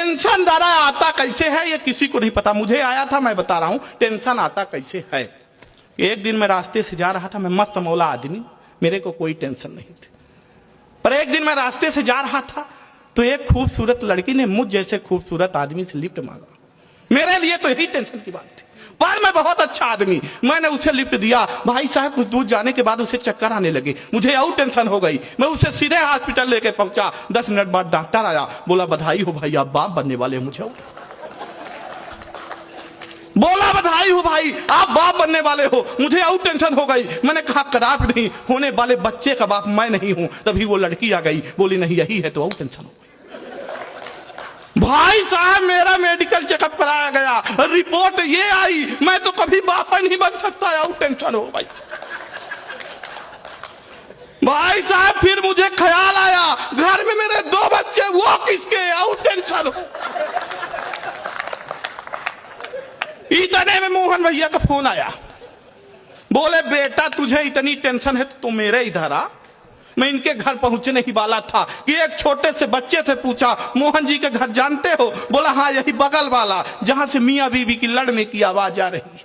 Tension दादा आता कैसे है ये किसी को नहीं पता, मुझे आया था, मैं बता रहा हूं टेंशन आता कैसे है। एक दिन मैं रास्ते से जा रहा था, मैं मस्त मौला आदमी, मेरे को कोई टेंशन नहीं थी। पर एक दिन मैं रास्ते से जा रहा था तो एक खूबसूरत लड़की ने मुझ जैसे खूबसूरत आदमी से लिफ्ट मांगा। मेरे लिए तो यही टेंशन की बात थी, पर मैं बहुत अच्छा आदमी, मैंने उसे लिफ्ट दिया। भाई साहब कुछ दूर जाने के बाद उसे चक्कर आने लगे, मुझे और टेंशन हो गई। मैं उसे सीधे हॉस्पिटल लेके पहुंचा। 10 मिनट बाद डॉक्टर आया, बोला बधाई हो भाई, आप बाप बनने वाले हो। मुझे बोला बधाई हो भाई, आप बाप बनने वाले हो। मुझे और टेंशन हो गई। मैंने कहा खराब नहीं, होने वाले बच्चे का बाप मैं नहीं हूं। तभी वो लड़की आ गई, बोली नहीं यही है, तो और टेंशन हो गई। भाई साहब मेरा मेडिकल चेकअप कराया गया, रिपोर्ट ये आई, मैं तो कभी बाप नहीं बन सकता, और टेंशन हो गई। भाई साहब फिर मुझे ख्याल आया, घर में मेरे 2 बच्चे, वो किसके, और टेंशन हो। इतने में मोहन भैया का फोन आया, बोले बेटा तुझे इतनी टेंशन है तो मेरे इधर आ। मैं इनके घर पहुंचने ही वाला था कि एक छोटे से बच्चे से पूछा, मोहन जी के घर जानते हो? बोला हाँ यही बगल वाला, जहां से मियां बीवी की लड़ने की आवाज आ रही है।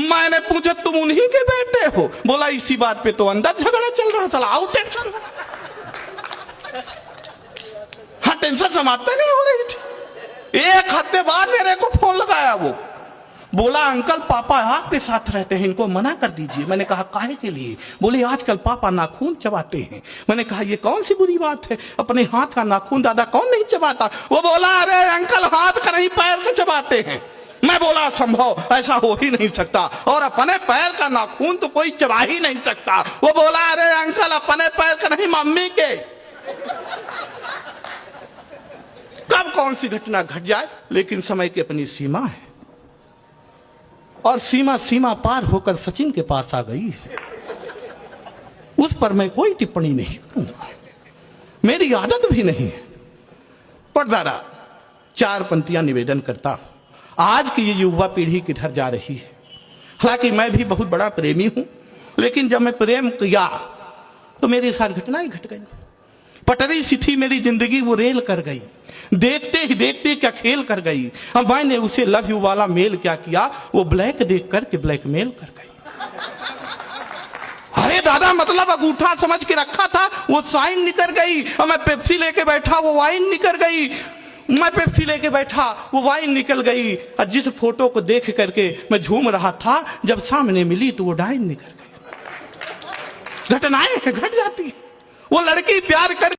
मैंने पूछा तुम उन्हीं के बेटे हो? बोला इसी बात पे तो अंदर झगड़ा चल रहा था, आओ टेंशन। हाँ टेंशन समाप्त नहीं हो रही थी। एक हफ्ते बाद मेरे को फोन लगाया, वो बोला अंकल पापा आपके साथ रहते हैं, इनको मना कर दीजिए। मैंने कहा काहे के लिए? बोले आजकल पापा नाखून चबाते हैं। मैंने कहा ये कौन सी बुरी बात है, अपने हाथ का नाखून दादा कौन नहीं चबाता? वो बोला अरे अंकल हाथ का नहीं पैर का चबाते हैं। मैं बोला संभव ऐसा हो ही नहीं सकता, और अपने पैर का नाखून तो कोई चबा ही नहीं सकता। वो बोला अरे अंकल अपने पैर का नहीं मम्मी के। कब कौन सी घटना घट जाए, लेकिन समय की अपनी सीमा है, और सीमा पार होकर सचिन के पास आ गई है। उस पर मैं कोई टिप्पणी नहीं करूंगा, मेरी आदत भी नहीं है। पर दादा 4 पंक्तियां निवेदन करता, आज की ये युवा पीढ़ी किधर जा रही है। हालांकि मैं भी बहुत बड़ा प्रेमी हूं, लेकिन जब मैं प्रेम किया तो मेरे साथ घटना ही घट गई। पटरी सी थी मेरी जिंदगी, वो रेल कर गई, देखते ही देखते क्या खेल कर गई। अब मैंने उसे लव यू वाला मेल क्या किया, वो ब्लैक देख करके ब्लैकमेल कर गई। अरे दादा मतलब अंगूठा समझ के रखा था, वो साइन निकल गई। और मैं पेप्सी लेके बैठा, वो वाइन निकल गई। मैं पेप्सी लेके बैठा, वो वाइन निकल गई। और जिस फोटो को देख करके मैं झूम रहा था, जब सामने मिली तो वो डाइन निकल गई। घटनाएं घट जाती, वो लड़की प्यार कर